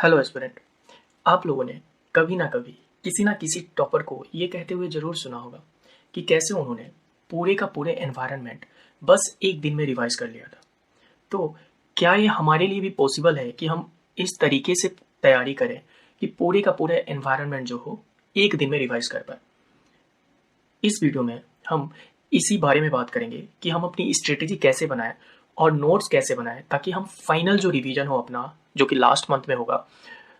Hello aspirant. आप लोगों ने कभी ना कभी किसी ना किसी टॉपर को ये कहते हुए ज़रूर सुना होगा कि कैसे उन्होंने पूरे का पूरे एनवायरनमेंट बस एक दिन में रिवाइज कर लिया था। तो क्या ये हमारे लिए भी पॉसिबल है कि हम इस तरीके से तैयारी करें कि पूरे का पूरा एनवायरनमेंट जो हो एक दिन में रिवाइज कर पाए? इस वीडियो में हम इसी बारे में बात करेंगे कि हम अपनी स्ट्रेटेजी कैसे बनाएं और नोट्स कैसे बनाएं ताकि हम फाइनल जो रिवीजन हो अपना, जो कि लास्ट मंथ में होगा,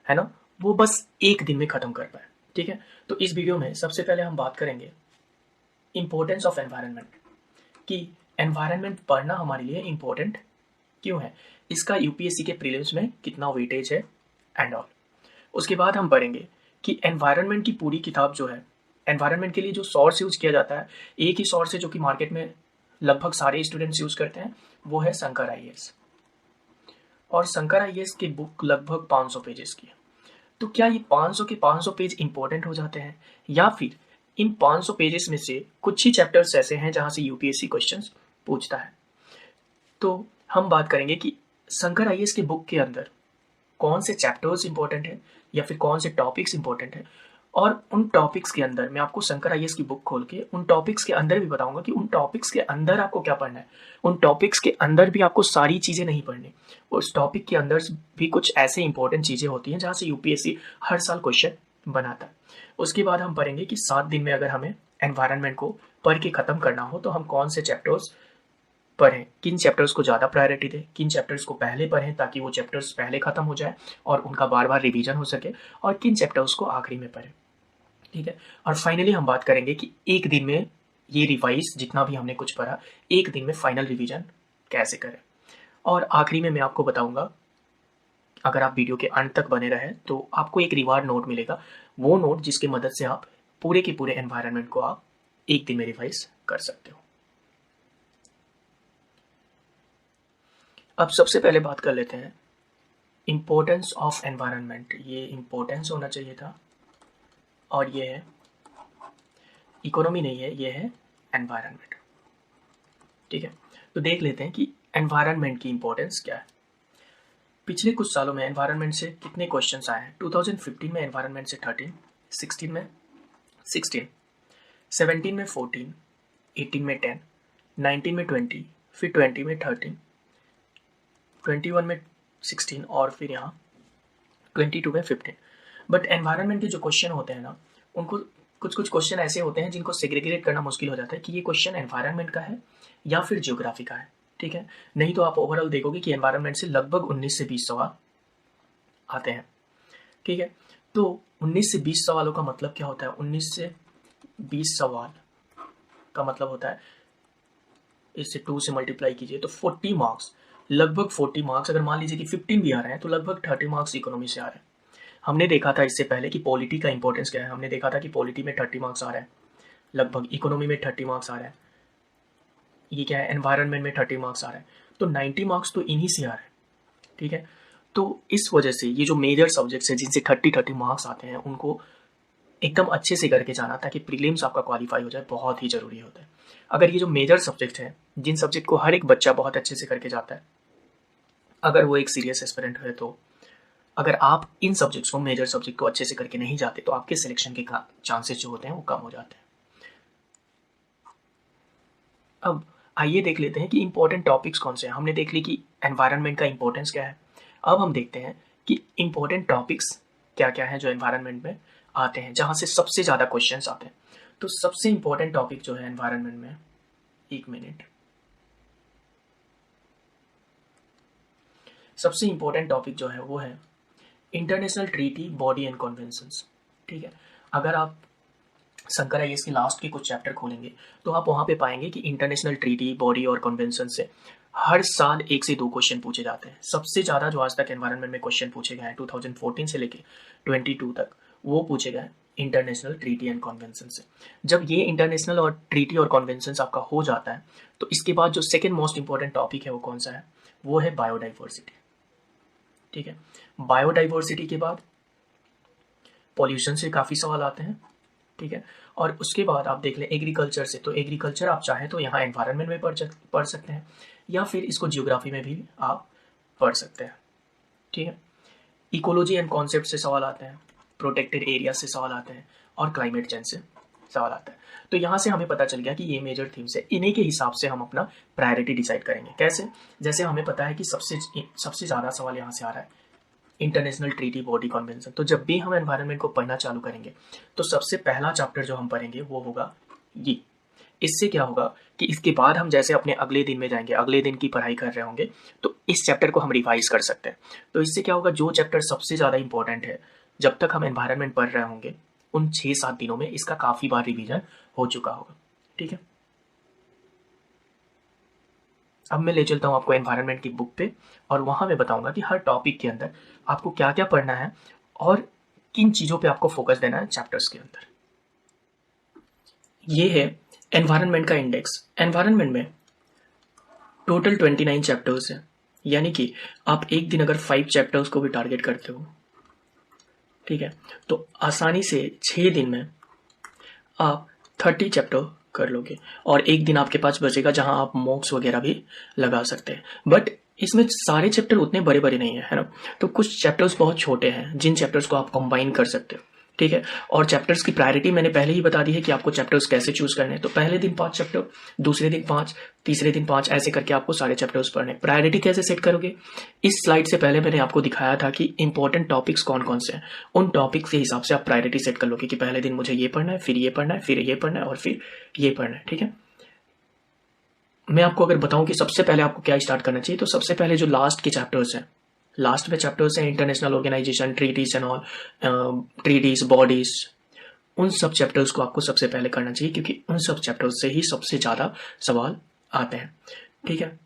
है ना, वो बस एक दिन में ख़त्म कर पाए। ठीक है, तो इस वीडियो में सबसे पहले हम बात करेंगे इम्पोर्टेंस ऑफ एनवायरनमेंट, कि एनवायरनमेंट पढ़ना हमारे लिए इम्पोर्टेंट क्यों है, इसका यूपीएससी के प्रीलिम्स में कितना वेटेज है एंड ऑल। उसके बाद हम पढ़ेंगे कि एनवायरनमेंट की पूरी किताब जो है, एनवायरनमेंट के लिए जो सोर्स यूज किया जाता है, एक ही सोर्स है जो कि मार्केट में लगभग सारे स्टूडेंट्स यूज करते हैं, वो है शंकर आईएएस। और शंकर आईएएस की बुक लगभग 500 पेजेस की है। तो क्या ये 500 के 500 पेज इंपॉर्टेंट हो जाते हैं, या फिर इन 500 पेजेस में से कुछ ही चैप्टर्स ऐसे हैं जहां से यूपीएससी क्वेश्चंस पूछता है? तो हम बात करेंगे कि शंकर आईएएस की बुक के अंदर कौन से चैप्टर्स इंपॉर्टेंट है या फिर कौन से टॉपिक्स इंपॉर्टेंट है, और उन टॉपिक्स के अंदर मैं आपको शंकर आईएएस की बुक खोल के उन टॉपिक्स के अंदर भी बताऊंगा कि उन टॉपिक्स के अंदर आपको क्या पढ़ना है। उन टॉपिक्स के अंदर भी आपको सारी चीज़ें नहीं पढ़नी, उस टॉपिक के अंदर भी कुछ ऐसे इंपॉर्टेंट चीज़ें होती हैं जहाँ से यूपीएससी हर साल क्वेश्चन बनाता है। उसके बाद हम पढ़ेंगे कि 7 दिन में अगर हमें एनवायरनमेंट को पढ़ के ख़त्म करना हो तो हम कौन से चैप्टर्स पढ़ें, किन चैप्टर्स को ज़्यादा प्रायोरिटी दें, किन चैप्टर्स को पहले पढ़ें ताकि वो चैप्टर्स पहले ख़त्म हो जाए और उनका बार बार रिवीजन हो सके, और किन चैप्टर्स को आखिरी में पढ़ें। ठीक है, और फाइनली हम बात करेंगे कि एक दिन में ये रिवाइज जितना भी हमने कुछ पढ़ा, एक दिन में फाइनल रिवीजन कैसे करें। और आखिरी में मैं आपको बताऊंगा, अगर आप वीडियो के अंत तक बने रहे तो आपको एक रिवार्ड नोट मिलेगा, वो नोट जिसकी मदद से आप पूरे के पूरे एनवायरनमेंट को आप एक दिन में रिवाइज कर सकते हो। अब सबसे पहले बात कर लेते हैं इम्पोर्टेंस ऑफ एनवायरनमेंट। ये इम्पोर्टेंस होना चाहिए था, और ये है इकोनॉमी नहीं है, ये है एनवायरनमेंट। ठीक है, तो देख लेते हैं कि एनवायरनमेंट की इम्पोर्टेंस क्या है। पिछले कुछ सालों में एनवायरनमेंट से कितने क्वेश्चंस आए हैं? 2015 में एनवायरनमेंट से 13, 16 में 16, 17 में 14, 18 में 10, 19 में 20, फिर 20 में 13, 21 में 16, और फिर यहाँ 22 में 15। बट एनवायरनमेंट के जो क्वेश्चन होते हैं ना, उनको कुछ कुछ क्वेश्चन ऐसे होते हैं जिनको सेग्रीगेट करना मुश्किल हो जाता है कि ये क्वेश्चन एनवायरनमेंट का है या फिर ज्योग्राफी का है। ठीक है, नहीं तो आप ओवरऑल देखोगे कि एनवायरनमेंट से लगभग 19 से 20 सवाल आते हैं। ठीक है, तो 19 से 20 सवालों का मतलब क्या होता है? 19 से 20 सवाल का मतलब होता है, इससे 2 से मल्टीप्लाई कीजिए तो 40 मार्क्स, लगभग 40 मार्क्स। अगर मान लीजिए कि 15 भी आ रहे हैं तो लगभग 30 मार्क्स इकोनॉमी से आ रहे हैं। हमने देखा था इससे पहले कि पॉलिटी का इंपॉर्टेंस क्या है। हमने देखा था कि पॉलिटी में 30 मार्क्स आ रहे हैं, लगभग इकोनॉमी में 30 मार्क्स आ रहे हैं, ये क्या है, एनवायरनमेंट में 30 मार्क्स आ रहे हैं। तो 90 मार्क्स तो इन्हीं से आ रहे हैं। ठीक है, तो इस वजह से ये जो मेजर सब्जेक्ट्स हैं जिनसे 30 मार्क्स आते हैं, उनको एकदम अच्छे से करके जाना ताकि प्रीलिम्स आपका क्वालिफाई हो जाए, बहुत ही ज़रूरी होता है। अगर ये जो मेजर सब्जेक्ट हैं, जिन सब्जेक्ट को हर एक बच्चा बहुत अच्छे से करके जाता है, अगर वो एक सीरियस एस्पिरेंट है, तो अगर आप इन सब्जेक्ट्स को, मेजर सब्जेक्ट को अच्छे से करके नहीं जाते तो आपके सिलेक्शन के चांसेस जो होते हैं वो कम हो जाते हैं। अब आइए देख लेते हैं कि इंपॉर्टेंट टॉपिक्स कौन से हैं। हमने देख ली कि एनवायरनमेंट का इंपॉर्टेंस क्या है। अब हम देखते हैं कि इंपॉर्टेंट टॉपिक्स क्या क्या हैं जो एनवायरनमेंट में आते हैं, जहाँ से सबसे ज़्यादा क्वेश्चंस आते हैं। तो सबसे इंपॉर्टेंट टॉपिक जो है एनवायरनमेंट में, एक मिनट, सबसे इंपॉर्टेंट टॉपिक जो है वो है international treaty, body and conventions. ठीक है, अगर आप शंकर आईएएस के लास्ट के कुछ चैप्टर खोलेंगे तो आप वहाँ पे पाएंगे कि इंटरनेशनल ट्रीटी, बॉडी और कन्वेंशन से हर साल 1 से 2 क्वेश्चन पूछे जाते हैं। सबसे ज़्यादा जो आज तक एनवायरनमेंट में क्वेश्चन पूछे गए हैं 2014 से लेके 22 तक, वो पूछे गए इंटरनेशनल ट्रीटी एंड कन्वेंशन से। जब ये इंटरनेशनल और ट्रीटी और कन्वेंशन आपका हो जाता है तो इसके बाद जो सेकेंड मोस्ट इंपॉर्टेंट टॉपिक है वो कौन सा है? वो है बायोडाइवर्सिटी। ठीक है, बायोडाइवर्सिटी के बाद पॉल्यूशन से काफ़ी सवाल आते हैं। ठीक है, और उसके बाद आप देख लें एग्रीकल्चर से, तो एग्रीकल्चर आप चाहें तो यहाँ एनवायरनमेंट में पढ़ सकते हैं, या फिर इसको जियोग्राफी में भी आप पढ़ सकते हैं। ठीक है, इकोलॉजी एंड कॉन्सेप्ट से सवाल आते हैं, प्रोटेक्टेड एरिया से सवाल आते हैं और क्लाइमेट चेंज से सवाल आता है। तो यहाँ से हमें पता चल गया कि ये मेजर थीम्स है, इन्हीं के हिसाब से हम अपना प्रायोरिटी डिसाइड करेंगे। कैसे? जैसे हमें पता है कि सबसे ज़्यादा सवाल यहाँ से आ रहा है इंटरनेशनल ट्रीटी बॉडी कन्वेंशन। तो जब भी हम एनवायरनमेंट को पढ़ना चालू करेंगे तो सबसे पहला चैप्टर जो हम पढ़ेंगे वो होगा ये। इससे क्या होगा कि इसके बाद हम जैसे अपने अगले दिन में जाएंगे, अगले दिन की पढ़ाई कर रहे होंगे, तो इस चैप्टर को हम रिवाइज कर सकते हैं। तो इससे क्या होगा, जो चैप्टर सबसे ज़्यादा इंपॉर्टेंट है जब तक हम एनवायरनमेंट पढ़ रहे होंगे उन 6-7 दिनों में इसका काफ़ी बार रिवीजन हो चुका होगा। ठीक है, अब मैं ले चलता हूँ आपको एनवायरनमेंट की बुक पे और वहाँ मैं बताऊंगा कि हर टॉपिक के अंदर आपको क्या क्या पढ़ना है और किन चीज़ों पे आपको फोकस देना है चैप्टर्स के अंदर। ये है एनवायरनमेंट का इंडेक्स। एनवायरनमेंट में टोटल 29 चैप्टर्स हैं, यानी कि आप एक दिन अगर 5 चैप्टर्स को भी टारगेट करते हो, ठीक है, तो आसानी से 6 दिन में आप 30 चैप्टर कर लोगे और एक दिन आपके पास बचेगा जहां आप मॉक्स वगैरह भी लगा सकते हैं। बट इसमें सारे चैप्टर उतने बड़े बड़े नहीं है ना, तो कुछ चैप्टर्स बहुत छोटे हैं जिन चैप्टर्स को आप कंबाइन कर सकते हो। ठीक है, और चैप्टर्स की प्रायोरिटी मैंने पहले ही बता दी है कि आपको चैप्टर्स कैसे चूज करने हैं। तो पहले दिन 5 चैप्टर, दूसरे दिन 5, तीसरे दिन 5, ऐसे करके आपको सारे चैप्टर्स पढ़ने। प्रायोरिटी कैसे सेट करोगे, इस स्लाइड से पहले मैंने आपको दिखाया था कि इंपॉर्टेंट टॉपिक्स कौन कौन से हैं। उन टॉपिक्स के हिसाब से आप प्रायोरिटी सेट कर लोगे कि पहले दिन मुझे ये पढ़ना है, फिर ये पढ़ना है, फिर ये पढ़ना है और फिर ये पढ़ना है। ठीक है, मैं आपको अगर बताऊं कि सबसे पहले आपको क्या स्टार्ट करना चाहिए, तो सबसे पहले जो लास्ट के चैप्टर्स हैं, लास्ट में चैप्टर्स हैं international organisation, treaties and all, treaties, bodies, उन सब चैप्टर्स को आपको सबसे पहले करना चाहिए क्योंकि उन सब चैप्टर्स से ही सबसे ज़्यादा सवाल आते हैं। ठीक है,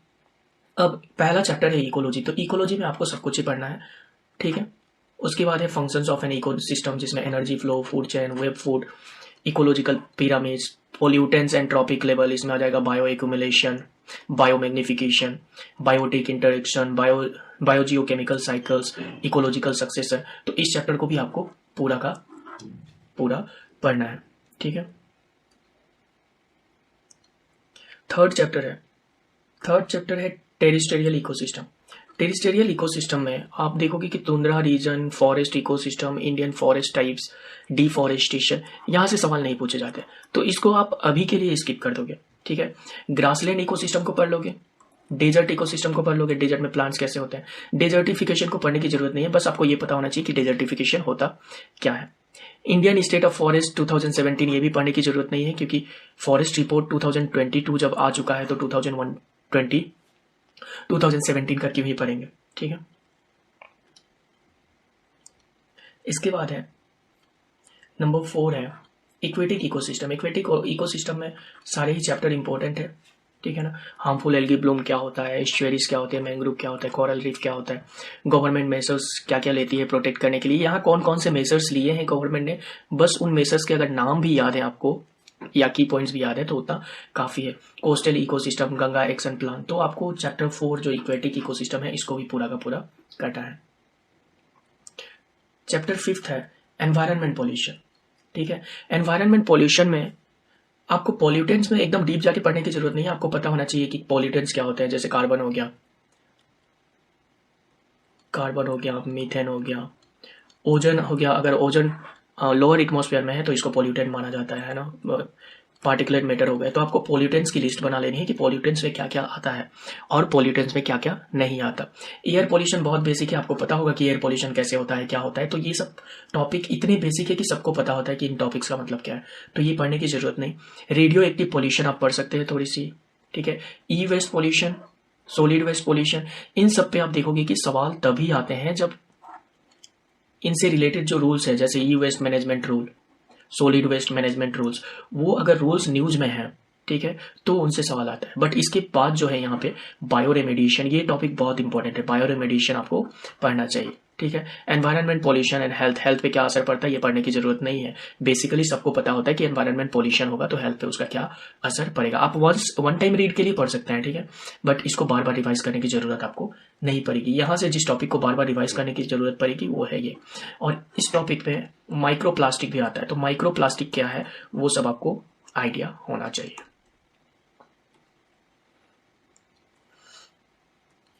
अब पहला चैप्टर है इकोलॉजी। तो इकोलॉजी में आपको सब कुछ ही पढ़ना है। ठीक है, उसके बाद है फंक्शंस ऑफ एन इकोसिस्टम, जिसमें energy flow, food chain, web food, ecological pyramids, pollutants and trophic level, इसमें आ जाएगा bioaccumulation, biomagnification, biotic interaction, biogeochemical cycles, ecological succession. तो इस चैप्टर को भी आपको पूरा का पूरा पढ़ना है। ठीक है, थर्ड चैप्टर है टेरिस्टेरियल इकोसिस्टम। टेरिस्टेरियल इकोसिस्टम में आप देखोगे कि tundra region, forest ecosystem, Indian forest types, deforestation, यहाँ से सवाल नहीं पूछे जाते, तो इसको आप अभी के लिए स्किप कर दोगे। ठीक है, ग्रासलैंड इकोसिस्टम को पढ़ लोगे, डेजर्ट इकोसिस्टम को पढ़ लोगे, डेजर्ट में प्लांट्स कैसे होते हैं। डेजर्टिफिकेशन को पढ़ने की जरूरत नहीं है, बस आपको ये पता होना चाहिए कि डेजर्टिफिकेशन होता क्या है। इंडियन स्टेट ऑफ फॉरेस्ट 2017, ये भी पढ़ने की जरूरत नहीं है क्योंकि फॉरेस्ट रिपोर्ट 2022 जब आ चुका है तो 2017 का क्यों ही पढ़ेंगे। ठीक है, इसके बाद है नंबर 4 है इक्वेटिक इकोसिस्टम। इक्वेटिक इकोसिस्टम में सारे ही चैप्टर इंपॉर्टेंट है। ठीक है ना, हार्मफुल एल्गी ब्लूम क्या होता है, एस्चुअरीज क्या होते हैं, मैंग्रोव क्या होता है, कोरल रीफ क्या होता है, गवर्नमेंट मेजर्स क्या क्या लेती है प्रोटेक्ट करने के लिए, यहाँ कौन कौन से मेजर्स लिए हैं गवर्नमेंट ने, बस उन मेजर्स के अगर नाम भी याद है आपको या की पॉइंट्स भी याद है तो उतना काफी है। Coastal ecosystem, Ganga action plan, तो आपको चैप्टर 4 जो इक्वेटिक इकोसिस्टम है इसको भी पूरा का पूरा करना है। चैप्टर 5 है एनवायरनमेंट पॉल्यूशन। ठीक है, एनवायरनमेंट पॉल्यूशन में आपको पॉल्यूटेंट्स में एकदम डीप जाके पढ़ने की जरूरत नहीं है, आपको पता होना चाहिए कि पॉल्यूटेंट्स क्या होते हैं। जैसे कार्बन हो गया, मीथेन हो गया, ओजन हो गया। अगर ओजन लोअर एटमॉस्फेयर में है तो इसको पॉल्यूटेंट माना जाता है ना, पार्टिकुलेट मैटर हो गए। तो आपको पॉल्यूटेंट्स की लिस्ट बना लेनी है कि पॉल्यूटेंट्स में क्या क्या आता है और पॉल्यूटेंट्स में क्या क्या नहीं आता। एयर पॉल्यूशन बहुत बेसिक है, आपको पता होगा कि एयर पॉल्यूशन कैसे होता है, क्या होता है। तो ये सब टॉपिक इतने बेसिक है कि सबको पता होता है कि इन टॉपिक्स का मतलब क्या है, तो ये पढ़ने की जरूरत नहीं। रेडियो एक्टिव पॉल्यूशन आप पढ़ सकते हैं थोड़ी सी। ठीक है, e waste pollution, solid waste pollution, इन सब पे आप देखोगे कि सवाल तभी आते हैं जब इनसे रिलेटेड जो रूल्स है, जैसे e waste management rule, solid waste management rules, वो अगर रूल्स न्यूज में है, ठीक है, तो उनसे सवाल आता है। बट इसके बाद जो है यहाँ पे बायो रेमेडिएशन, ये टॉपिक बहुत इंपॉर्टेंट है, बायो रेमेडिएशन आपको पढ़ना चाहिए। ठीक है, एनवायरनमेंट पॉल्यूशन एंड हेल्थ पे क्या असर पड़ता है ये पढ़ने की जरूरत नहीं है। बेसिकली सबको पता होता है कि एनवायरनमेंट पॉल्यूशन होगा तो हेल्थ पे उसका क्या असर पड़ेगा। आप वन टाइम रीड के लिए पढ़ सकते हैं, ठीक है, बट इसको बार बार रिवाइज करने की जरूरत आपको नहीं पड़ेगी। यहाँ से जिस टॉपिक को बार बार रिवाइज करने की जरूरत पड़ेगी वो है ये। और इस टॉपिक पे माइक्रो प्लास्टिक भी आता है, तो माइक्रो प्लास्टिक क्या है वो सब आपको आइडिया होना चाहिए।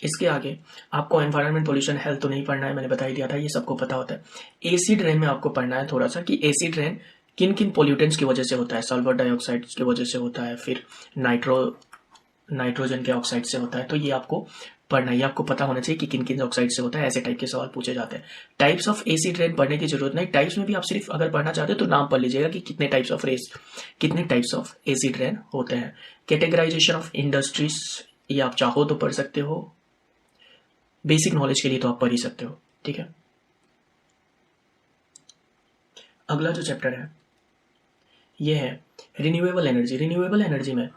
इसके आगे आपको एनवायरनमेंट, पोल्यूशन, हेल्थ तो नहीं पढ़ना है, मैंने बता ही दिया था, ये सबको पता होता है। एसिड रेन में आपको पढ़ना है थोड़ा सा कि एसिड रेन किन किन पोल्यूटेंट्स की वजह से होता है। सल्फर डाइऑक्साइड की वजह से होता है, फिर नाइट्रोजन के ऑक्साइड से होता है। तो ये आपको पढ़ना, ये आपको पता होना चाहिए कि किन किन ऑक्साइड से होता है। ऐसे टाइप के सवाल पूछे जाते हैं। टाइप्स ऑफ एसिड रेन पढ़ने की जरूरत नहीं, टाइप्स में भी आप सिर्फ अगर पढ़ना चाहते हो तो नाम पढ़ लीजिएगा कि कितने टाइप्स ऑफ एसिड रेन होते हैं। कैटेगराइजेशन ऑफ इंडस्ट्रीज, ये आप चाहो तो पढ़ सकते हो, बेसिक नॉलेज के लिए तो आप पढ़ ही सकते हो, ठीक है। अगला जो चैप्टर है ये है रिन्यूएबल एनर्जी। रिन्यूएबल एनर्जी में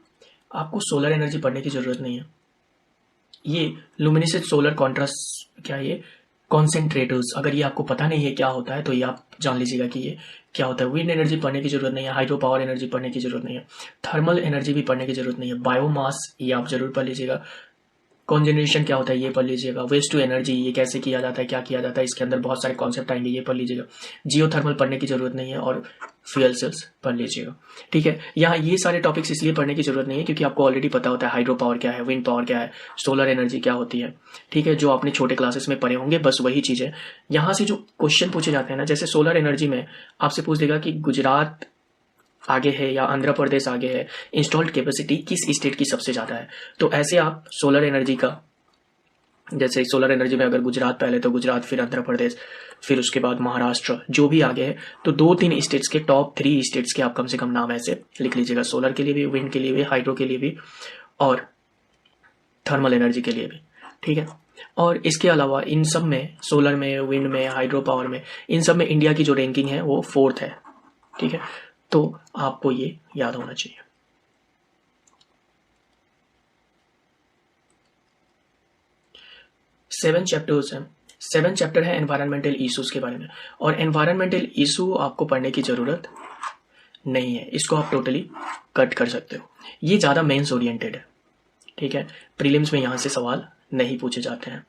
आपको सोलर एनर्जी पढ़ने की जरूरत नहीं है। ये लुमिनेसेंट सोलर कॉन्ट्रास्ट, क्या ये कॉन्सेंट्रेटर्स, अगर ये आपको पता नहीं है क्या होता है तो ये आप जान लीजिएगा कि ये क्या होता है। विंड एनर्जी पढ़ने की जरूरत नहीं है। हाइड्रो पावर एनर्जी पढ़ने की जरूरत नहीं है। थर्मल एनर्जी भी पढ़ने की जरूरत नहीं है। बायोमास ये आप जरूर पढ़ लीजिएगा। कॉन्जनरेशन क्या होता है ये पढ़ लीजिएगा। वेस्ट टू एनर्जी ये कैसे किया जाता है, क्या किया जाता है, इसके अंदर बहुत सारे कॉन्सेप्ट आएंगे, ये पढ़ लीजिएगा। जियोथर्मल पढ़ने की जरूरत नहीं है और फ्यूल सेल्स पढ़ लीजिएगा, ठीक है। यहाँ ये सारे टॉपिक्स इसलिए पढ़ने की जरूरत नहीं है क्योंकि आपको ऑलरेडी पता होता है हाइड्रो पावर क्या है, विंड पावर क्या है, सोलर एनर्जी क्या होती है, ठीक है, जो आपने छोटे क्लासेस में पढ़े होंगे, बस वही चीज है। यहाँ से जो क्वेश्चन पूछे जाते हैं ना, जैसे सोलर एनर्जी में आपसे पूछ देगा कि गुजरात आगे है या आंध्र प्रदेश आगे है, इंस्टॉल्ड कैपेसिटी किस स्टेट की सबसे ज्यादा है। तो ऐसे आप सोलर एनर्जी का, जैसे सोलर एनर्जी में अगर गुजरात पहले तो गुजरात, फिर आंध्र प्रदेश, फिर उसके बाद महाराष्ट्र, जो भी आगे है, तो 2-3 स्टेट्स के, टॉप 3 स्टेट्स के आप कम से कम नाम ऐसे लिख लीजिएगा। सोलर के लिए भी, विंड के लिए भी, हाइड्रो के लिए भी और थर्मल एनर्जी के लिए भी, ठीक है। और इसके अलावा इन सब में, सोलर में, विंड में, हाइड्रो पावर में, इन सब में इंडिया की जो रैंकिंग है वो 4th है, ठीक है। तो आपको ये याद होना चाहिए। सेवन चैप्टर है एनवायरमेंटल इश्यूज के बारे में, और एनवायरमेंटल इशू आपको पढ़ने की जरूरत नहीं है, इसको आप टोटली कट कर सकते हो। ये ज्यादा मेंस ओरिएंटेड है, ठीक है। प्रीलिम्स में यहां से सवाल नहीं पूछे जाते हैं।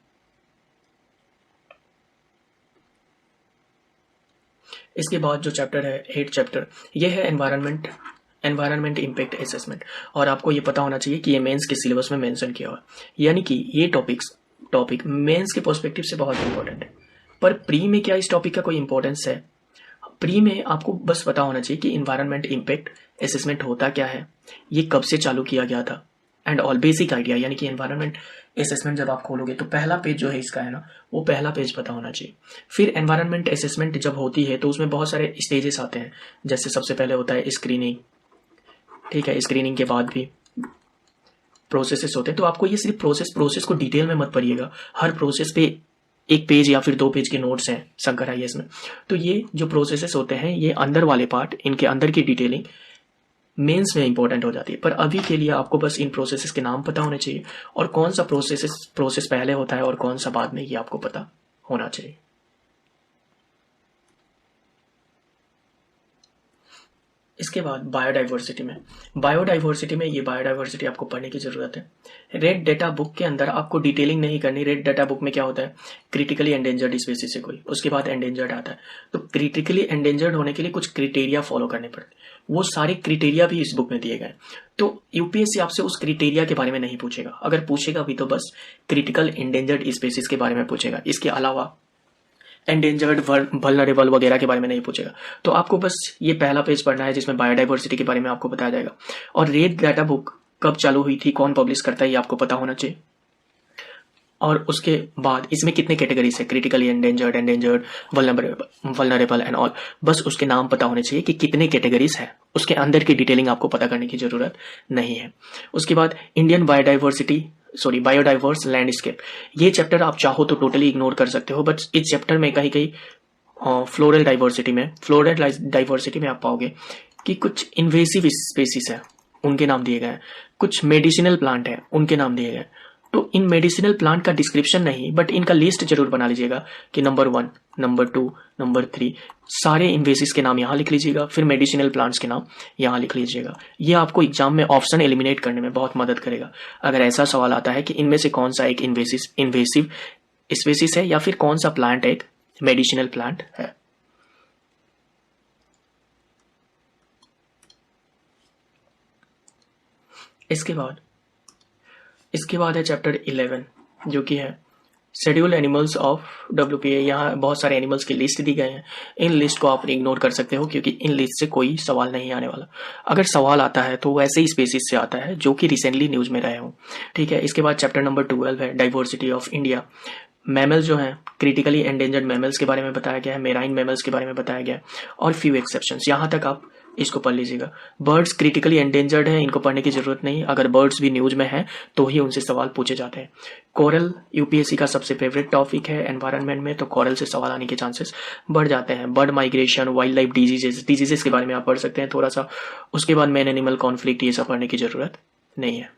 इसके बाद जो चैप्टर है 8 चैप्टर, ये है एनवायरनमेंट इम्पैक्ट असेसमेंट, और आपको ये पता होना चाहिए कि ये मेंस के सिलेबस में मेंशन किया हुआ है, यानी कि ये टॉपिक मेंस के पर्सपेक्टिव से बहुत इंपॉर्टेंट है। पर प्री में क्या इस टॉपिक का कोई इंपॉर्टेंस है? प्री में आपको बस पता होना चाहिए कि इन्वायरमेंट इम्पैक्ट असेसमेंट होता क्या है, ये कब से चालू किया गया था, एंड ऑल बेसिक आइडिया। यानी कि एनवायरनमेंट असेसमेंट जब आप खोलोगे तो पहला पेज जो है इसका है ना, वो पहला पेज पता होना चाहिए। फिर एनवायरनमेंट असेसमेंट जब होती है तो उसमें बहुत सारे स्टेजेस आते हैं, जैसे सबसे पहले होता है स्क्रीनिंग, ठीक है। स्क्रीनिंग के बाद भी प्रोसेसेस होते हैं, तो आपको ये सिर्फ प्रोसेस को डिटेल में मत पढ़िएगा। हर प्रोसेस पे 1 पेज या फिर 2 पेज के नोट्स हैं शंकर आईएएस में। तो ये जो प्रोसेसेस होते हैं, ये अंदर वाले पार्ट, इनके अंदर की डिटेलिंग मेंस में इंपॉर्टेंट हो जाती है। पर अभी के लिए आपको बस इन प्रोसेसेस के नाम पता होने चाहिए, और कौन सा प्रोसेस पहले होता है और कौन सा बाद में, ये आपको पता होना चाहिए। इसके बाद बायोडाइवर्सिटी में ये बायोडाइवर्सिटी आपको पढ़ने की जरूरत है। रेड डेटा बुक के अंदर आपको डिटेलिंग नहीं करनी। रेड डेटा बुक में क्या होता है, क्रिटिकली एंडेंजर्ड स्पीसीज से कोई, उसके बाद एंडेंजर्ड आता है। तो क्रिटिकली एंडेंजर्ड होने के लिए कुछ क्रिटेरिया फॉलो करने पड़ते, वो सारे क्रिटेरिया भी इस बुक में दिए गए। तो यूपीएससी आपसे उस क्रिटेरिया के बारे में नहीं पूछेगा, अगर पूछेगा भी तो बस क्रिटिकल एंडेंजर्ड स्पीसीज के बारे में पूछेगा। इसके अलावा एंडेंजर्ड, वल्नरेबल वगैरह के बारे में नहीं पूछेगा। तो आपको बस ये पहला पेज पढ़ना है जिसमें बायोडाइवर्सिटी के बारे में आपको बताया जाएगा। और रेड डाटा बुक कब चालू हुई थी, कौन पब्लिश करता है, ये आपको पता होना चाहिए। और उसके बाद इसमें कितने कैटेगरीज है, critically endangered, vulnerable and all, बस उसके नाम पता होने चाहिए कि कितने कैटेगरीज है, उसके अंदर की डिटेलिंग आपको पता करने की जरूरत नहीं है। उसके बाद इंडियन बायोडाइवर्स लैंडस्केप, ये चैप्टर आप चाहो तो टोटली इग्नोर कर सकते हो, बट इस चैप्टर में कहीं कहीं फ्लोरल डाइवर्सिटी में आप पाओगे कि कुछ इन्वेसिव स्पेसीज है, उनके नाम दिए गए हैं, कुछ मेडिसिनल प्लांट है, उनके नाम दिए गए। तो इन मेडिसिनल प्लांट का डिस्क्रिप्शन नहीं, बट इनका लिस्ट जरूर बना लीजिएगा कि नंबर 1, नंबर 2, नंबर 3, सारे इन्वेसिस के नाम यहाँ लिख लीजिएगा, फिर मेडिसिनल प्लांट्स के नाम यहाँ लिख लीजिएगा। ये आपको एग्जाम में ऑप्शन एलिमिनेट करने में बहुत मदद करेगा। अगर ऐसा सवाल आता है कि इनमें से कौन सा एक इन्वेसिव स्पेसिस है या फिर कौन सा प्लांट एक मेडिसिनल प्लांट है। इसके बाद है चैप्टर 11 जो कि है शेड्यूल एनिमल्स ऑफ WPA। यहाँ बहुत सारे एनिमल्स की लिस्ट दी गए हैं। इन लिस्ट को आप इग्नोर कर सकते हो क्योंकि इन लिस्ट से कोई सवाल नहीं आने वाला। अगर सवाल आता है तो वैसे ही स्पेसिस से आता है जो कि रिसेंटली न्यूज में रहे हों, ठीक है। इसके बाद चैप्टर नंबर 12 है डाइवर्सिटी ऑफ इंडिया। मैमल्स जो हैं, क्रिटिकली एंडेंजर्ड मैमल्स के बारे में बताया गया है, मेराइन मैमल्स के बारे में बताया गया है और फ्यू एक्सेप्शंस। यहाँ तक आप इसको पढ़ लीजिएगा। बर्ड्स क्रिटिकली एंडेंजर्ड हैं, इनको पढ़ने की जरूरत नहीं। अगर बर्ड्स भी न्यूज में हैं तो ही उनसे सवाल पूछे जाते हैं। कोरल यूपीएससी का सबसे फेवरेट टॉपिक है एनवायरनमेंट में, तो कोरल से सवाल आने के चांसेस बढ़ जाते हैं। Bird migration, wild life diseases के बारे में आप पढ़ सकते हैं थोड़ा सा। उसके बाद मैन एनिमल कॉन्फ्लिक्ट, ये सब पढ़ने की जरूरत नहीं है।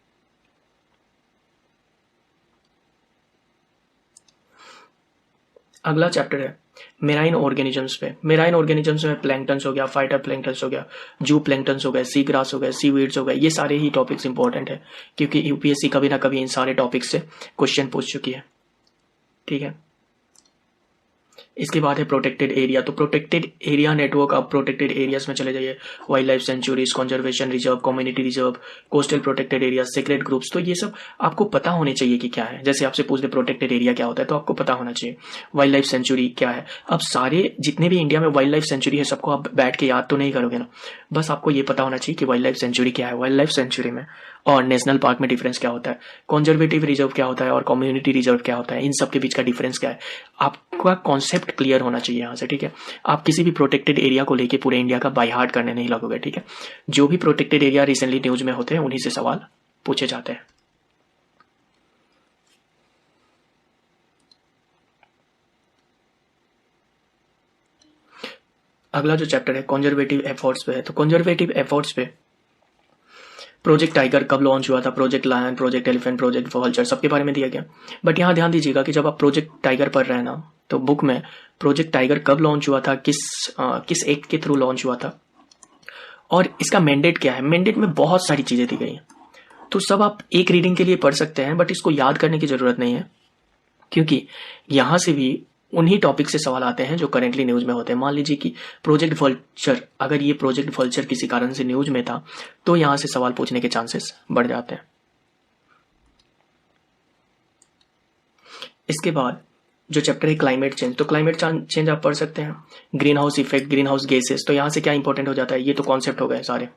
अगला चैप्टर है मेराइन ऑर्गेनिजम्स पे। मेराइन ऑर्गेनिजम्स में प्लैंक्टन्स हो गया, फाइटर प्लैंक्टन्स हो गया, जू प्लैंक्टन्स हो गए, सी ग्रास हो गए, सी वीड्स हो गए, ये सारे ही टॉपिक्स इंपॉर्टेंट है क्योंकि यूपीएससी कभी ना कभी इन सारे टॉपिक्स से क्वेश्चन पूछ चुकी है, ठीक है। इसके बाद है प्रोटेक्टेड एरिया। तो प्रोटेक्टेड एरिया नेटवर्क, आप प्रोटेक्टेड एरियाज में चले जाइए, wild life sanctuaries, conservation reserve, community reserve, coastal protected area, secret groups. तो ये सब आपको पता होने चाहिए कि क्या है। जैसे आपसे पूछ दे प्रोटेक्टेड एरिया क्या होता है तो आपको पता होना चाहिए। वाइल्ड लाइफ सेंचुरी क्या है। अब सारे जितने भी इंडिया में वाइल्ड लाइफ सेंचुरी है सबको आप बैठ के याद तो नहीं करोगे ना, बस आपको ये पता होना चाहिए कि वाइल्ड लाइफ सेंचुरी क्या है, वाइल्ड लाइफ सेंचुरी में और नेशनल पार्क में डिफरेंस क्या होता है, कंजर्वेटिव रिजर्व क्या होता है और कम्युनिटी रिजर्व क्या होता है, इन सब के बीच का डिफरेंस क्या है। आपका कॉन्सेप्ट क्लियर होना चाहिए यहाँ से, ठीक है। आप किसी भी प्रोटेक्टेड एरिया को लेके पूरे इंडिया का बाय हार्ट करने नहीं लगोगे, ठीक है। जो भी प्रोटेक्टेड एरिया रिसेंटली न्यूज में होते हैं उन्हीं से सवाल पूछे जाते हैं। अगला जो चैप्टर है कंजर्वेटिव एफर्ट्स पे है। तो कंजर्वेटिव एफर्ट्स पे प्रोजेक्ट टाइगर कब लॉन्च हुआ था, Project Lion, Project Elephant, Project Vulture, सबके बारे में दिया गया। बट यहाँ ध्यान दीजिएगा कि जब आप प्रोजेक्ट टाइगर पढ़ रहे हैं ना, तो बुक में प्रोजेक्ट टाइगर कब लॉन्च हुआ था, किस एक्ट के थ्रू लॉन्च हुआ था और इसका मैंडेट क्या है। मैंडेट में बहुत सारी चीजें दी गई हैं, तो सब आप एक रीडिंग के लिए पढ़ सकते हैं, बट इसको याद करने की जरूरत नहीं है क्योंकि यहां से भी उन्हीं टॉपिक से सवाल आते हैं जो करेंटली न्यूज में होते हैं। मान लीजिए कि प्रोजेक्ट वल्चर, अगर ये प्रोजेक्ट वल्चर किसी कारण से न्यूज में था तो यहां से सवाल पूछने के चांसेस बढ़ जाते हैं। इसके बाद जो चैप्टर है क्लाइमेट चेंज, तो क्लाइमेट चेंज आप पढ़ सकते हैं। Green house effect, green house gases, तो यहां से क्या इंपॉर्टेंट हो जाता है, ये तो कॉन्सेप्ट हो गए सारे,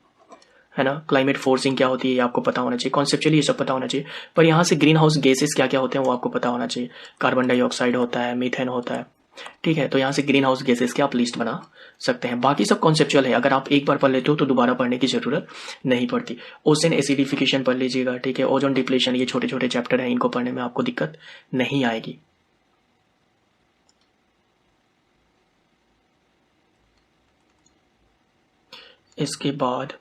है ना। क्लाइमेट फोर्सिंग क्या होती है ये आपको पता होना चाहिए, कॉन्सेप्चुअली ये सब पता होना चाहिए। पर यहाँ से ग्रीन हाउस गैसेस क्या क्या होते हैं वो आपको पता होना चाहिए। कार्बन डाइऑक्साइड होता है, मीथेन होता है, ठीक है। तो यहाँ से ग्रीन हाउस गैसेस के आप लिस्ट बना सकते हैं। बाकी सब कॉन्सेप्चुअल है, अगर आप एक बार पढ़ लेते हो तो दोबारा पढ़ने की जरूरत नहीं पड़ती। ओशन एसिडिफिकेशन पढ़ लीजिएगा, ठीक है। ओजोन डिप्लेशन, ये छोटे छोटे चैप्टर हैं, इनको पढ़ने में आपको दिक्कत नहीं आएगी। इसके बाद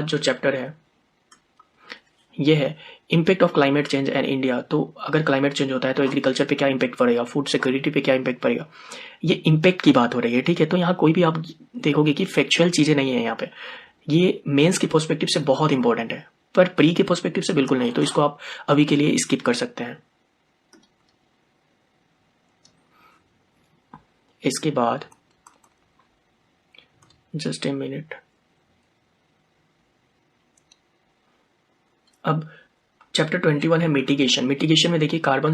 जो चैप्टर है ये है impact of climate change and India. तो अगर क्लाइमेट चेंज होता है तो एग्रीकल्चर पे क्या इम्पैक्ट पड़ेगा, फूड सिक्योरिटी पे क्या इम्पैक्ट पड़ेगा, ये इम्पैक्ट की बात हो रही है, ठीक है। तो यहाँ कोई भी आप देखोगे कि फैक्चुअल चीजें नहीं है यहाँ पे, ये मेंस के पर्सपेक्टिव से बहुत इंपॉर्टेंट है पर प्री के पर्सपेक्टिव से बिल्कुल नहीं, तो इसको आप अभी के लिए स्किप कर सकते हैं। इसके बाद जस्ट ए मिनट, अब चैप्टर 21 है मिटिगेशन। मिटिगेशन में देखिए कार्बन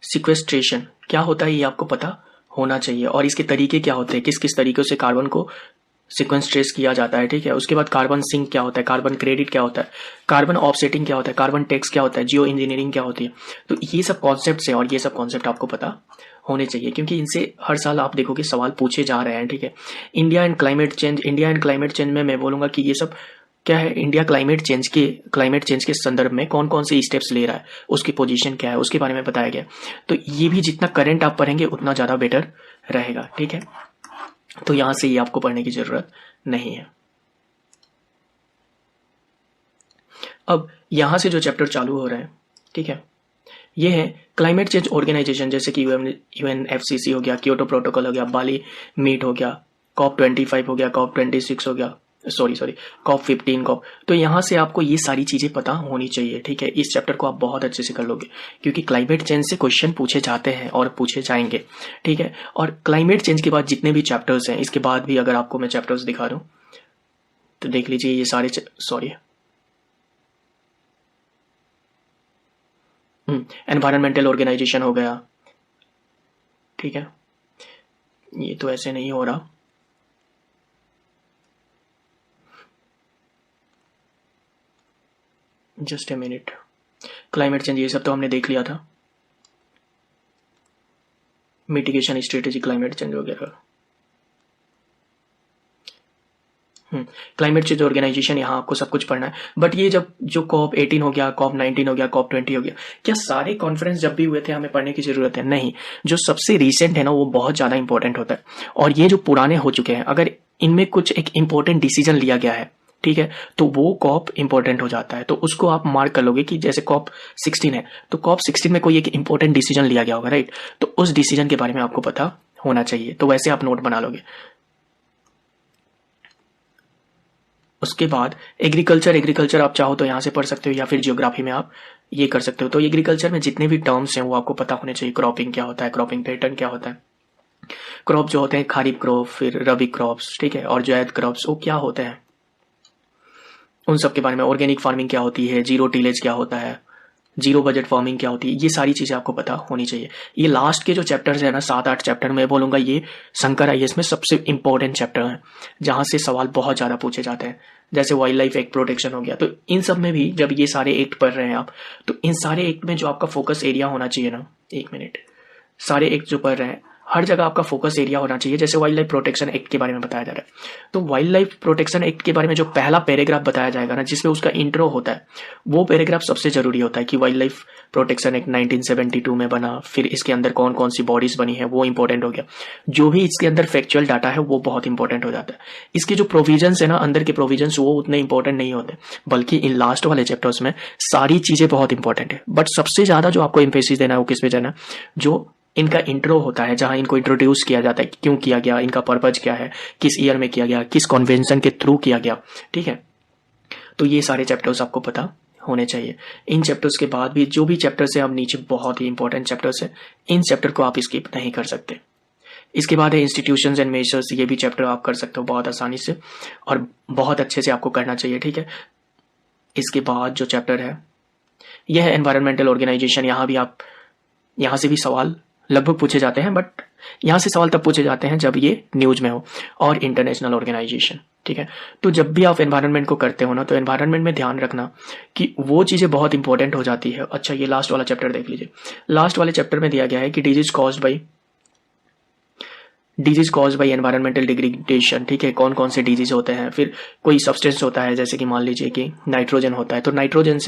सिक्वेस्ट्रेशन क्या होता है ये आपको पता होना चाहिए और इसके तरीके क्या होते हैं, किस किस तरीकों से कार्बन को सिक्वेस्ट्रेट किया जाता है, ठीक है। उसके बाद कार्बन सिंक क्या होता है, कार्बन क्रेडिट क्या होता है, कार्बन ऑफसेटिंग क्या होता है, कार्बन टैक्स क्या होता है, जियो इंजीनियरिंग क्या होती है। तो ये सब कॉन्सेप्ट हैं और ये सब कॉन्सेप्ट आपको पता होने चाहिए क्योंकि इनसे हर साल आप देखोगे सवाल पूछे जा रहे हैं, ठीक है। इंडिया एंड क्लाइमेट चेंज में मैं बोलूंगा कि ये सब क्या है, इंडिया क्लाइमेट चेंज के संदर्भ में कौन कौन से स्टेप्स ले रहा है, उसकी पोजीशन क्या है, उसके बारे में बताया गया। तो ये भी जितना करंट आप पढ़ेंगे उतना ज्यादा बेटर रहेगा, ठीक है। तो यहां से ये आपको पढ़ने की जरूरत नहीं है। अब यहां से जो चैप्टर चालू हो रहे हैं, ठीक है, ये है क्लाइमेट चेंज ऑर्गेनाइजेशन, जैसे कि UNFCCC हो गया, क्योटो प्रोटोकॉल हो गया, बाली मीट हो गया, COP25 हो गया, COP26 हो गया, सॉरी COP15 तो यहां से आपको ये सारी चीजें पता होनी चाहिए, ठीक है। इस चैप्टर को आप बहुत अच्छे से कर लोगे क्योंकि क्लाइमेट चेंज से क्वेश्चन पूछे जाते हैं और पूछे जाएंगे, ठीक है। और क्लाइमेट चेंज के बाद जितने भी चैप्टर्स हैं, इसके बाद भी अगर आपको मैं चैप्टर्स दिखा दूं तो देख लीजिए, ये सारे एनवायरमेंटल ऑर्गेनाइजेशन हो गया, ठीक है, ये तो ऐसे नहीं हो रहा, just a minute. Climate change ये सब तो हमने देख लिया था, मिटिगेशन स्ट्रेटेजी क्लाइमेट चेंज वगैरह। क्लाइमेट चेंज ऑर्गेनाइजेशन, यहाँ आपको सब कुछ पढ़ना है। बट ये जब जो कॉप 18 हो गया, कॉप 19 हो गया, कॉप 20 हो गया, क्या सारे कॉन्फ्रेंस जब भी हुए थे हमें पढ़ने की जरूरत है? नहीं, जो सबसे रिसेंट है ना वो बहुत ज्यादा इंपॉर्टेंट होता है। और ये जो पुराने हो चुके हैं, अगर इनमें कुछ एक इंपॉर्टेंट डिसीजन लिया गया है, ठीक है, तो वो कॉप इंपॉर्टेंट हो जाता है। तो उसको आप मार्क कर लोगे कि जैसे कॉप 16 है, तो कॉप 16 में कोई एक इंपॉर्टेंट डिसीजन लिया गया होगा, राइट? तो उस डिसीजन के बारे में आपको पता होना चाहिए, तो वैसे आप नोट बना लोगे। उसके बाद एग्रीकल्चर आप चाहो तो यहाँ से पढ़ सकते हो, या फिर जियोग्राफी में आप ये कर सकते हो। तो एग्रीकल्चर में जितने भी टर्म्स हैं वो आपको पता होने चाहिए। क्रॉपिंग क्या होता है, क्रॉपिंग पैटर्न क्या होता है, क्रॉप जो होते हैं खरीफ क्रॉप, फिर रबी क्रॉप्स, ठीक है, और जायद क्रॉप्स वो क्या होते हैं, उन सब के बारे में। ऑर्गेनिक फार्मिंग क्या होती है, जीरो टीलेज क्या होता है, जीरो बजट फार्मिंग क्या होती है, ये सारी चीजें आपको पता होनी चाहिए। ये लास्ट के जो चैप्टर्स है ना, 7-8 चैप्टर में बोलूंगा, ये शंकर आईएएस में सबसे इंपॉर्टेंट चैप्टर है, जहां से सवाल बहुत ज्यादा पूछे जाते हैं। जैसे वाइल्ड लाइफ एक्ट प्रोटेक्शन हो गया, तो इन सब में भी जब ये सारे एक्ट पढ़ रहे हैं आप, तो इन सारे एक्ट में जो आपका फोकस एरिया होना चाहिए ना, 1 मिनट, सारे एक्ट जो पढ़ रहे हैं हर जगह आपका फोकस एरिया होना चाहिए। जैसे वाइल्ड लाइफ प्रोटेक्शन एक्ट के बारे में बताया जा रहा है, तो वाइल्ड लाइफ प्रोटेक्शन एक्ट के बारे में जो पहला पैराग्राफ बताया जाएगा ना, जिसमें उसका इंट्रो होता है, वो पैराग्राफ सबसे जरूरी होता है कि वाइल्ड लाइफ प्रोटेक्शन एक्ट 1972 में बना, फिर इसके अंदर कौन कौन सी बॉडीज बनी है वो इंपॉर्टेंट हो गया। जो भी इसके अंदर फैक्चुअल डाटा है वो बहुत इंपॉर्टेंट हो जाता है। इसके जो प्रोविजंस है ना, अंदर के प्रोविजंस, वो उतने इंपॉर्टेंट नहीं होते, बल्कि इन लास्ट वाले चैप्टर्स में सारी चीजें बहुत इंपॉर्टेंट है। बट सबसे ज्यादा जो आपको एम्फेसिस देना है वो किस पे देना है, जो इनका इंट्रो होता है, जहां इनको इंट्रोड्यूस किया जाता है, क्यों किया गया, इनका पर्पज क्या है, किस ईयर में किया गया, किस कन्वेंशन के थ्रू किया गया, ठीक है। तो ये सारे चैप्टर्स आपको पता होने चाहिए। इन चैप्टर्स के बाद भी जो भी चैप्टर्स है अब नीचे बहुत ही इंपॉर्टेंट चैप्टर्स है, इन चैप्टर को आप स्किप नहीं कर सकते। इसके बाद है इंस्टीट्यूशंस एंड मेजर्स, ये भी चैप्टर आप कर सकते हो बहुत आसानी से और बहुत अच्छे से आपको करना चाहिए, ठीक है। इसके बाद जो चैप्टर है यह है एनवायरमेंटल ऑर्गेनाइजेशन। यहाँ से भी सवाल लगभग पूछे जाते हैं, बट यहां से सवाल तब पूछे जाते हैं जब ये न्यूज में हो। और इंटरनेशनल ऑर्गेनाइजेशन, ठीक है। तो जब भी आप एनवायरनमेंट को करते हो ना, तो एनवायरनमेंट में ध्यान रखना कि वो चीजें बहुत इंपॉर्टेंट हो जाती है। अच्छा, ये लास्ट वाला चैप्टर देख लीजिए। लास्ट वाले चैप्टर में दिया गया है कि disease caused by environmental degradation, ठीक है। कौन कौन से डिजीज होते हैं, फिर कोई सब्सटेंस होता है, जैसे कि मान लीजिए कि नाइट्रोजन होता है, तो नाइट्रोजन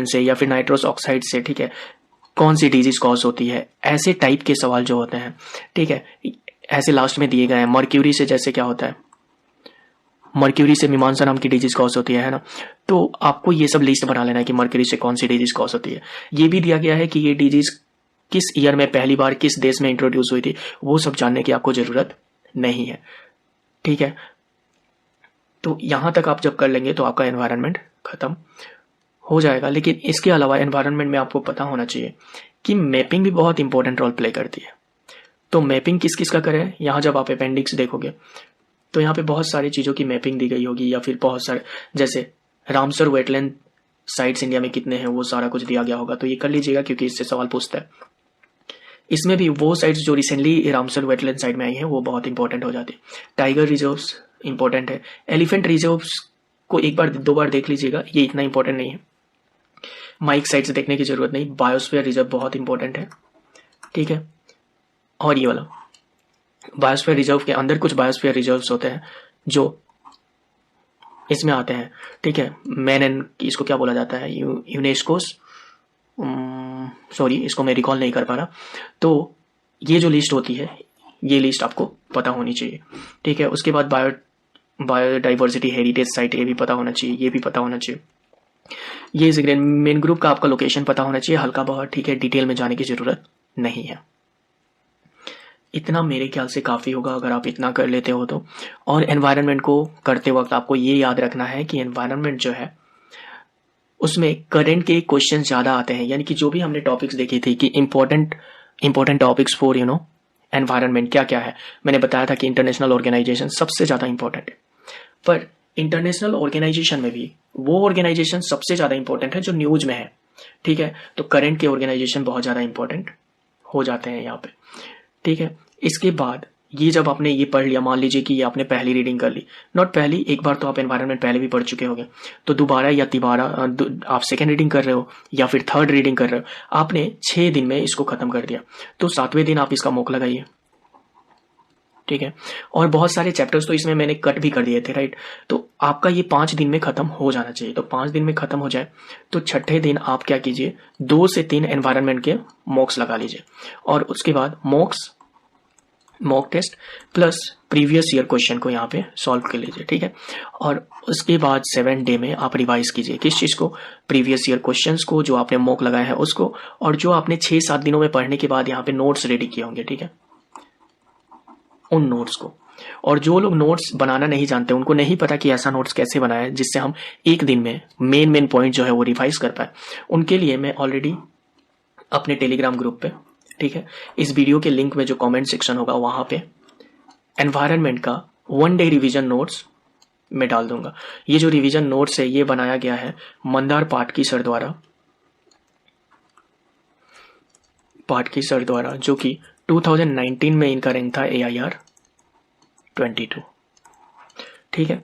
से या फिर नाइट्रोस ऑक्साइड से, ठीक है, कौन सी डिजीज कॉज होती है, ऐसे टाइप के सवाल जो होते हैं, ठीक है, ऐसे लास्ट में दिए गए हैं। मर्क्यूरी से जैसे क्या होता है, मर्क्यूरी से मीमांसा नाम की डिजीज कॉज होती है ना, तो आपको ये सब लिस्ट बना लेना है कि मर्क्यूरी से कौन सी डिजीज कॉज होती है। ये भी दिया गया है कि ये डिजीज किस ईयर में पहली बार किस देश में इंट्रोड्यूस हुई थी, वो सब जानने की आपको जरूरत नहीं है, ठीक है। तो यहां तक आप जब कर लेंगे तो आपका एनवायरनमेंट खत्म हो जाएगा। लेकिन इसके अलावा एनवायरनमेंट में आपको पता होना चाहिए कि मैपिंग भी बहुत इंपॉर्टेंट रोल प्ले करती है। तो मैपिंग किस किस का करें, यहाँ जब आप अपेंडिक्स देखोगे तो यहाँ पे बहुत सारी चीज़ों की मैपिंग दी गई होगी, या फिर बहुत सारे, जैसे रामसर वेटलैंड साइट्स इंडिया में कितने हैं वो सारा कुछ दिया गया होगा, तो ये कर लीजिएगा क्योंकि इससे सवाल पूछता है। इसमें भी वो साइट्स जो रिसेंटली रामसर वेटलैंड साइट में आई हैं वो बहुत इंपॉर्टेंट हो जाती है। टाइगर रिजर्व्स इंपॉर्टेंट है। एलिफेंट रिजर्व्स को एक बार 2 बार देख लीजिएगा, ये इतना इंपॉर्टेंट नहीं है। माइक साइट्स देखने की जरूरत नहीं। बायोस्फीयर रिजर्व बहुत इंपॉर्टेंट है, ठीक है। और ये वाला बायोस्फीयर रिजर्व के अंदर कुछ बायोस्फीयर रिजर्व्स होते हैं जो इसमें आते हैं, ठीक है। इसको क्या बोला जाता है, यूनेस्कोस, सॉरी इसको मैं रिकॉल नहीं कर पा रहा। तो ये जो लिस्ट होती है, ये लिस्ट आपको पता होनी चाहिए, ठीक है। उसके बाद बायोडाइवर्सिटी हेरिटेज साइट, ये भी पता होना चाहिए, ये भी पता होना चाहिए। ये मेन ग्रुप का आपका लोकेशन पता होना चाहिए, हल्का बहुत, ठीक है। डिटेल में जाने की जरूरत नहीं है। इतना मेरे ख्याल से काफी होगा अगर आप इतना कर लेते हो तो। और एनवायरनमेंट को करते वक्त आपको ये याद रखना है कि एनवायरनमेंट जो है उसमें करंट के क्वेश्चन ज्यादा आते हैं, यानी कि जो भी हमने टॉपिक्स देखी थी कि इंपॉर्टेंट टॉपिक्स फॉर एनवायरनमेंट क्या क्या है, मैंने बताया था कि इंटरनेशनल ऑर्गेनाइजेशन सबसे ज्यादा इंपॉर्टेंट है। पर इंटरनेशनल ऑर्गेनाइजेशन में भी वो ऑर्गेनाइजेशन सबसे ज्यादा इंपॉर्टेंट है जो न्यूज में है, ठीक है, तो करंट के ऑर्गेनाइजेशन बहुत ज़्यादा इंपॉर्टेंट हो जाते हैं यहाँ पे। ठीक है, इसके बाद ये जब आपने ये पढ़ लिया, मान लीजिए कि ये आपने पहली रीडिंग कर ली, नॉट पहली, एक बार तो आप एनवायरनमेंट पहले भी पढ़ चुके होंगे, तो दोबारा या तिबारा आप सेकेंड रीडिंग कर रहे हो या फिर थर्ड रीडिंग कर रहे हो, आपने 6 दिन में इसको खत्म कर दिया, तो 7वें दिन आप इसका मॉक लगाइए। ठीक है, और बहुत सारे चैप्टर्स तो इसमें मैंने कट भी कर दिए थे, राइट। तो आपका ये 5 दिन में खत्म हो जाना चाहिए, तो 5 दिन में खत्म हो जाए तो छठे दिन आप क्या कीजिए, 2 से 3 एनवायरनमेंट के मॉक्स लगा लीजिए, और उसके बाद mock test plus previous year question को यहाँ पे सॉल्व कर लीजिए। ठीक है, और उसके बाद 7 डे में आप रिवाइज कीजिए, किस चीज़ को, प्रीवियस ईयर क्वेश्चंस को, जो आपने मॉक लगाया है उसको, और जो आपने 6-7 दिनों में पढ़ने के बाद यहाँ पे नोट्स रेडी किए होंगे, ठीक है, उन नोट्स को। और जो लोग नोट्स बनाना नहीं जानते, उनको नहीं पता कि ऐसा नोट्स कैसे बनाया जिससे हम एक दिन में मेन पॉइंट जो है वो रिवाइज कर पाए, उनके लिए मैं ऑलरेडी अपने टेलीग्राम ग्रुप पे, ठीक है, इस वीडियो के लिंक में जो कमेंट सेक्शन होगा वहां पे एनवायरनमेंट का 1 डे रिवीजन नोट्स मैं डाल दूंगा। ये जो रिवीजन नोट्स है ये बनाया गया है मंदार पाटकी सर द्वारा, जो कि 2019 में इनका रैंक था AIR 22। ठीक है,